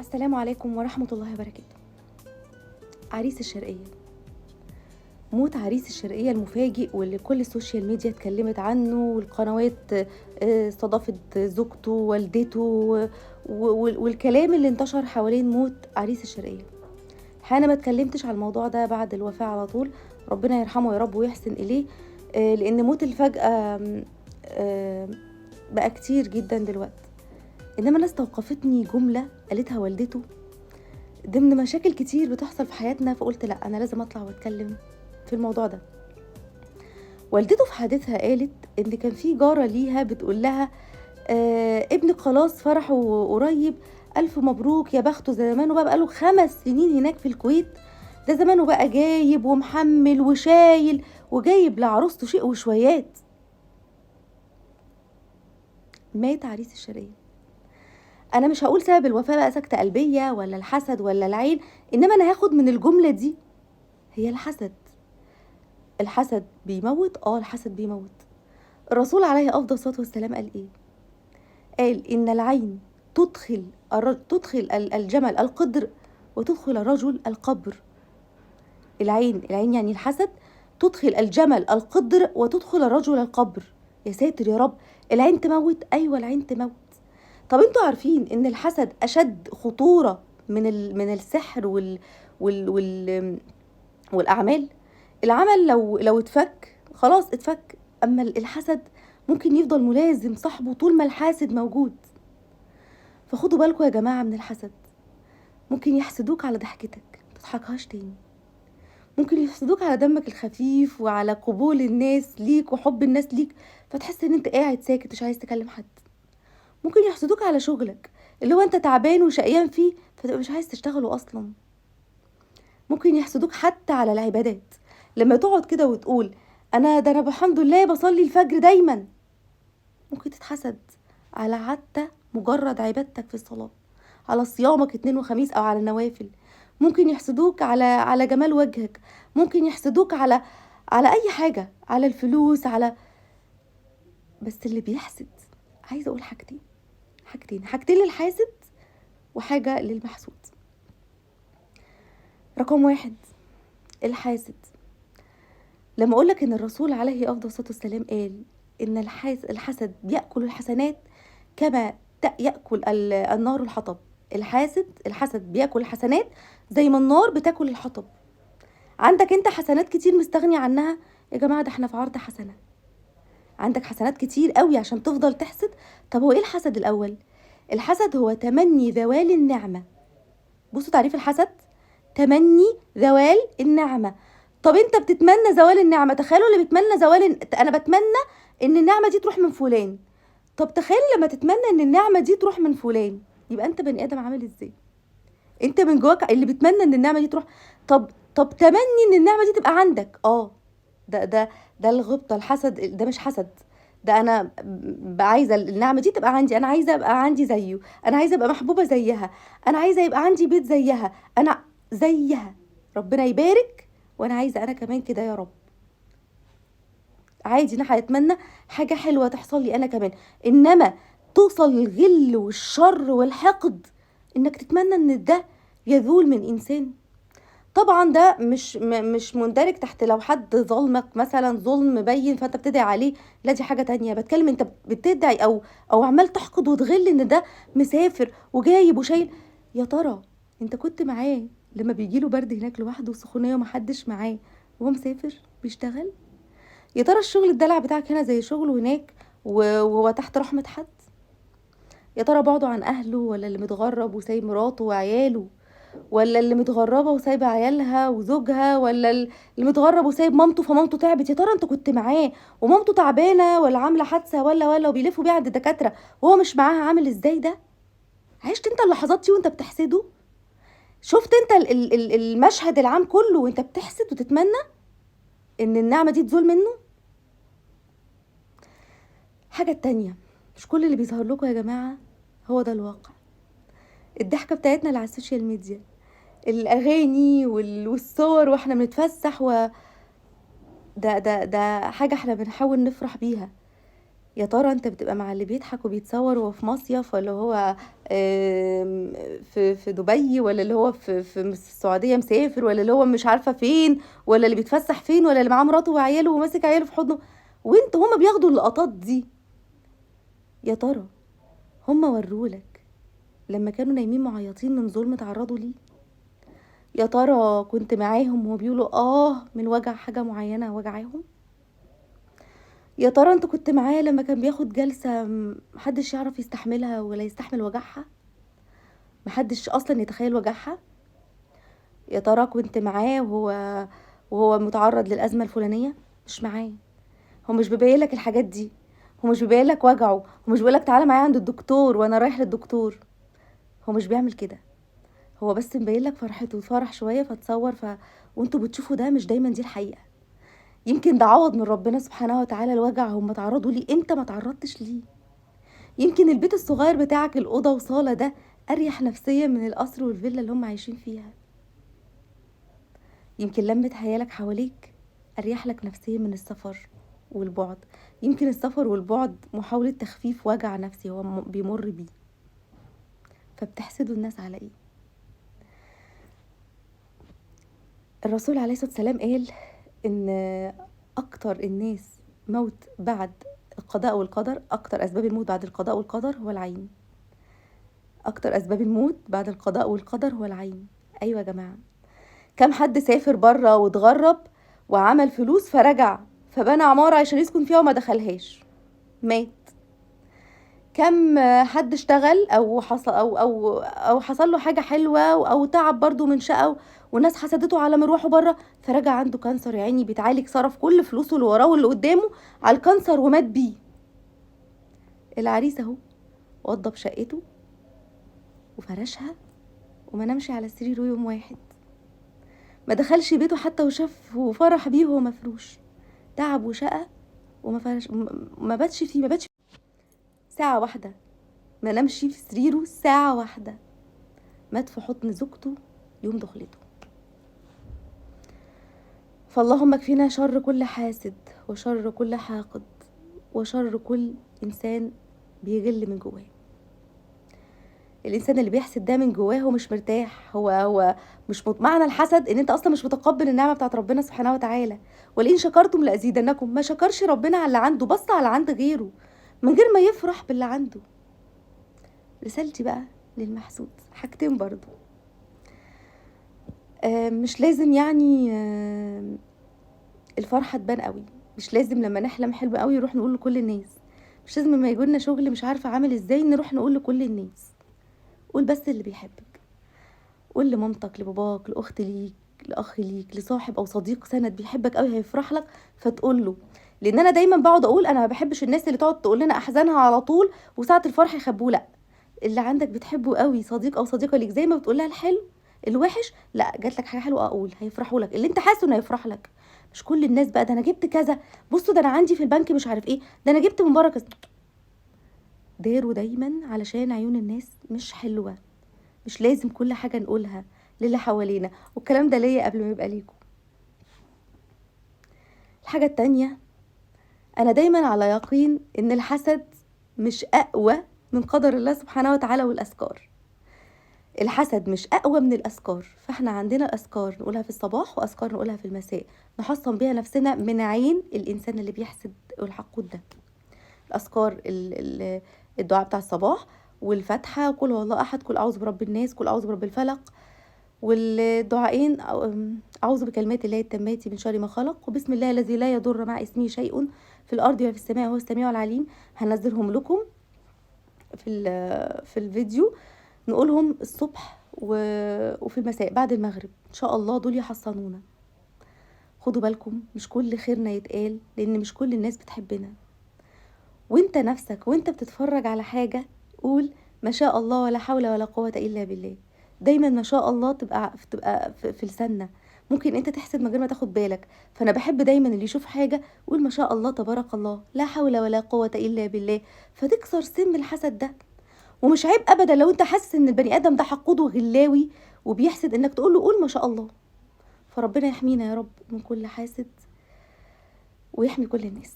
السلام عليكم ورحمة الله وبركاته. عريس الشرقية، موت عريس الشرقية المفاجئ واللي كل السوشيال ميديا اتكلمت عنه، والقنوات استضافت زوجته والدته والكلام اللي انتشر حوالين موت عريس الشرقية. انا ما اتكلمتش على الموضوع ده بعد الوفاة على طول، ربنا يرحمه يا رب ويحسن إليه، لأن موت الفجأة بقى كتير جدا دلوقتي. إنما أنا استوقفتني جملة قالتها والدته ضمن مشاكل كتير بتحصل في حياتنا، فقلت لا أنا لازم أطلع وأتكلم في الموضوع ده. والدته في حديثها قالت إن كان في جارة ليها بتقول لها ابنك خلاص فرحه قريب، ألف مبروك يا بخته، زمانه بقاله 5 سنين هناك في الكويت، ده زمانه بقى جايب ومحمل وشايل وجايب لعروسته شيء وشويات. مات عريس الشرقية. انا مش هقول سبب الوفاة بقى سكتة قلبية ولا الحسد ولا العين، انما انا هاخد من الجملة دي هي الحسد. الحسد بيموت، الحسد بيموت. الرسول عليه افضل الصلاة والسلام قال ايه؟ قال ان العين تدخل الجمل القدر وتدخل الرجل القبر. العين يعني الحسد تدخل الجمل القدر وتدخل الرجل القبر. يا ساتر يا رب، العين تموت. ايوه العين تموت. طب انتوا عارفين ان الحسد اشد خطورة من السحر والاعمال؟ العمل لو اتفك خلاص اتفك، اما الحسد ممكن يفضل ملازم صاحبه طول ما الحاسد موجود. فخدوا بالكم يا جماعة من الحسد. ممكن يحسدوك على ضحكتك متضحكهاش تاني، ممكن يحسدوك على دمك الخفيف وعلى قبول الناس ليك وحب الناس ليك، فتحس ان انت قاعد ساكت مش عايز تكلم حد. ممكن يحسدوك على شغلك اللي هو انت تعبان وشقيان فيه فتبقى مش عايز تشتغله اصلا. ممكن يحسدوك حتى على العبادات، لما تقعد كده وتقول انا الحمد لله بصلي الفجر دايما، ممكن تتحسد على حتى مجرد عبادتك في الصلاة، على صيامك اثنين وخميس او على النوافل. ممكن يحسدوك على جمال وجهك، ممكن يحسدوك على اي حاجة، على الفلوس، بس اللي بيحسد، عايزة اقول حاجتين للحاسد وحاجة للمحسود. رقم 1، الحاسد. لما اقولك ان الرسول عليه افضل الصلاة والسلام قال ان الحسد يأكل الحسنات كما يأكل النار الحطب. الحسد بيأكل الحسنات زي ما النار بتاكل الحطب. عندك انت حسنات كتير مستغني عنها يا جماعة، ده احنا في عرض حسنة. عندك حسنات كتير قوي عشان تفضل تحسد. طب هو ايه الحسد الاول؟ الحسد هو تمني زوال النعمة. بصوا تعريف الحسد: تمني زوال النعمة. طب انت بتتمنى زوال النعمة، تخيلوا اللي بيتمنى انا بتمنى ان النعمة دي تروح من فلان. طب تخيل لما تتمنى ان النعمة دي تروح من فلان، يبقى انت بني ادم عامل ازاي؟ انت من جواك اللي بتمنى ان النعمة دي تروح. طب تمني ان النعمة دي تبقى عندك. ده الغبطة. الحسد ده مش حسد، ده انا عايزه النعمه دي تبقى عندي، انا عايزه ابقى عندي زيه، انا عايزه ابقى محبوبه زيها، انا عايزه يبقى عندي بيت زيها، انا زيها، ربنا يبارك وانا عايزه انا كمان كده يا رب. عادي انا هتمنى حاجه حلوه تحصل لي انا كمان، انما توصل للغل والشر والحقد انك تتمنى ان ده يزول من انسان. طبعا ده مش مندرج تحت لو حد ظلمك مثلا ظلم مبين فانت بتدعي عليه، لا دي حاجه تانية. بتكلم انت بتدعي او عمال تحقد وتغل ان ده مسافر وجايب وشايل. يا ترى انت كنت معاه لما بيجيله برد هناك لوحده وسخونيه ومحدش معاه وهو مسافر بيشتغل؟ يا ترى الشغل الدلع بتاعك هنا زي شغله هناك وهو تحت رحمه حد؟ يا ترى بعده عن اهله، ولا اللي متغرب وسايب مراته وعياله، ولا اللي متغربه وسايبه عيالها وزوجها، ولا اللي متغرب وسايب مامته فمامته تعبت؟ يا ترى انت كنت معاه ومامته تعبانه ولا عامله حادثه ولا وبيلفوا بيه عند الدكاتره وهو مش معاها؟ عامل ازاي ده؟ عشت انت اللحظات دي وانت بتحسده؟ شفت انت المشهد العام كله وانت بتحسد وتتمنى ان النعمه دي تزول منه؟ حاجه تانية، مش كل اللي بيظهر لكم يا جماعه هو ده الواقع. الضحكه بتاعتنا اللي على السوشيال ميديا، الاغاني والصور واحنا بنتفسح ده حاجه احنا بنحاول نفرح بيها. يا ترى انت بتبقى مع اللي بيضحك وبيتصور وهو في مصيف، ولا هو في دبي، ولا اللي هو في السعودية مسافر، ولا اللي هو مش عارفة فين، ولا اللي بيتفسح فين، ولا اللي معاه مراته وعياله وماسك عياله في حضنه، هما بياخدوا اللقطات دي. يا ترى هما ورولك لما كانوا نايمين معيطين من ظلم اتعرضوا ليه؟ يا ترى كنت معاهم وهو بيقولوا من وجع حاجة معينة وجعاهم؟ يا ترى انت كنت معاه لما كان بياخد جلسة محدش يعرف يستحملها ولا يستحمل وجعها، محدش اصلا يتخيل وجعها؟ يا ترى كنت معاه وهو متعرض للأزمة الفلانية؟ مش معاه. هو مش بيبينلك الحاجات دي، هو مش بيبينلك وجعه، هو مش بيقولك تعالى معايا عند الدكتور وانا رايح للدكتور. هو مش بيعمل كده، هو بس مبينلك فرحته وفرح شوية فتصور وانتوا بتشوفوا ده مش دايما دي الحقيقة. يمكن ده عوض من ربنا سبحانه وتعالى الوجع هم اتعرضوا ليه انت ما تعرضتش ليه. يمكن البيت الصغير بتاعك الأوضة وصالة ده أريح نفسيا من القصر والفيلا اللي هم عايشين فيها. يمكن لمة عيالك حواليك أريح لك نفسيا من السفر والبعد. يمكن السفر والبعد محاولة تخفيف وجع نفسي هو بيمر بيه. فبتحسدوا الناس على ايه؟ الرسول عليه الصلاة والسلام قال ان اكتر الناس موت بعد القضاء والقدر، اكتر اسباب الموت بعد القضاء والقدر هو العين. اكتر اسباب الموت بعد القضاء والقدر هو العين. ايوه يا جماعة، كم حد سافر بره واتغرب وعمل فلوس فرجع فبنى عمارة عشان يسكن فيها وما دخلهاش، مات. كم حد اشتغل او حصل او حصل له حاجه حلوه او تعب برضو من شقه والناس حسدته على مروحه بره فرجع عنده كانسر، يا عيني بيتعالج، صرف كل فلوسه اللي وراه واللي قدامه على الكانسر ومات بيه. العريس اهو وضب شقته وفرشها وما نامش على سريره يوم واحد، ما دخلش بيته حتى وشاف وفرح بيه وهو مفروش، تعب وشقى وما فرش، ما باتش فيه ساعه واحده، ما نامش في سريره ساعه واحده، مات في حضن زوجته يوم دخلته. فاللهم اكفينا شر كل حاسد وشر كل حاقد وشر كل انسان بيغل من جواه. الانسان اللي بيحسد ده من جواه هو مش مرتاح، هو مش معنى الحسد ان انت اصلا مش متقبل النعمه بتاعت ربنا سبحانه وتعالى. ولئن شكرتم لازيدنكم، ما شكرش ربنا على اللي عنده، بص على عند غيره من غير ما يفرح باللي عنده. رسالتي بقى للمحسود حاجتين برضو. مش لازم يعني الفرحة تبان قوي، مش لازم لما نحلم حلم قوي نروح نقول لكل الناس، مش لازم لما يجولنا شغل مش عارفة عامل ازاي نروح نقول لكل الناس. قول بس اللي بيحبك، قول لمامتك، لباباك، لاخت ليك، لاخ ليك، لصاحب او صديق سند بيحبك قوي هيفرح لك فتقول له. لان انا دايما بقعد اقول انا ما بحبش الناس اللي تقعد تقول لنا احزانها على طول وساعة الفرح يخبوه، لا، اللي عندك بتحبه قوي صديق او صديقة ليك زي ما بتقول لها الحلو الوحش، لا جات لك حاجه حلوه اقول هيفرحوا لك اللي انت حاسه انه هيفرح لك. مش كل الناس بقى ده انا جبت كذا، بصوا ده انا عندي في البنك مش عارف ايه، ده انا جبت من بره كذا. داروا دايما علشان عيون الناس مش حلوه، مش لازم كل حاجه نقولها للي حوالينا، والكلام ده ليا قبل ما يبقى ليكم. الحاجه التانية، انا دايما على يقين ان الحسد مش اقوى من قدر الله سبحانه وتعالى والاذكار. الحسد مش اقوى من الاذكار، فاحنا عندنا اذكار نقولها في الصباح واذكار نقولها في المساء نحصن بيها نفسنا من عين الانسان اللي بيحسد والحقود ده. الاذكار الدعاء بتاع الصباح والفاتحه، قل هو الله احد، قل اعوذ برب الناس، قل اعوذ برب الفلق، والدعائين اعوذ بكلمات الله التامات من شر ما خلق، وبسم الله الذي لا يضر مع اسمه شيء في الارض ولا في السماء وهو السميع العليم. هنزلهم لكم في الفيديو، نقولهم الصبح وفي المساء بعد المغرب ان شاء الله، دول يحصنونا. خدوا بالكم مش كل خيرنا يتقال، لان مش كل الناس بتحبنا. وانت نفسك وانت بتتفرج على حاجة قول ما شاء الله ولا حول ولا قوة الا بالله. دايما ما شاء الله تبقى في لساننا، ممكن انت تحسد من غير ما تاخد بالك. فانا بحب دايما اللي يشوف حاجة قول ما شاء الله تبارك الله لا حول ولا قوة الا بالله، فتكسر سم الحسد ده. ومش عيب ابدا لو انت حاسس ان البني ادم ده حقود وغلاوي وبيحسد انك تقول له قول ما شاء الله. فربنا يحمينا يا رب من كل حاسد ويحمي كل الناس.